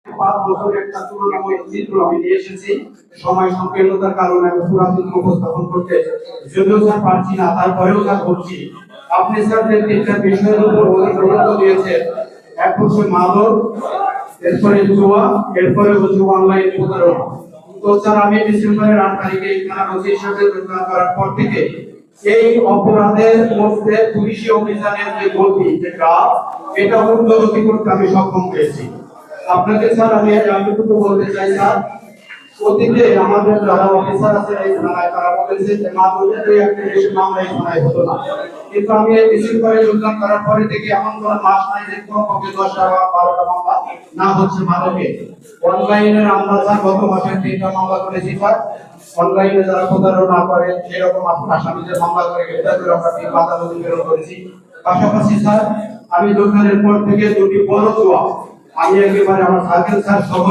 5 বছর একটা তুলনামূলক চিত্র আমি নিয়ে এসেছি। সময় সংকীর্ণতার কারণে আমি পুরো চিত্র উপস্থাপন করতে যদিও স্যার পারছি না, তারপরেও স্যার বলছি। আপনি স্যার যে তিনটা বিষয়ের উপর অনেক গুরুত্ব দিয়েছেন, এক হচ্ছে মাদক, এরপরে জুয়া, এরপরে হচ্ছে অনলাইন প্রতারণা। তো স্যার আমি ডিসেম্বরের 8 তারিখে থানার ওসি হিসেবে যোগদান করার পর থেকে এই অপরাধের মধ্যে পুলিশি অভিযানের যে গতি, যে গ্রাফ, এটা উন্নতি করতে আমি সক্ষম হয়েছি। আপনাকে স্যার আমি এতটুকু বলতে চাই স্যার, অতীতে আমাদের যারা অফিসার আছে এই থানায় তারা বলেছে যে মাদকের একটা মামলা এই থানায় হতো না, কিন্তু আমি এই ডিসেম্বরে যোগদান করার পরে থেকে এমন কোন মাস নাই যে কমপক্ষে 10টা বা 12টা মামলা না হচ্ছে মাদকে। অনলাইনে আমরা স্যার গত মাসে 3টা মামলা করেছি স্যার। অনলাইনে যারা প্রতারণা করে এরকম আসামিদের মামলা করে গ্রেফতার করে আমরা 3 আদালতে প্রেরণ করেছি। পাশাপাশি স্যার আমি যোগদানের পর থেকে দুটি বড় জুয়া আমি একেবারে আমার সার্কেল স্যার সহ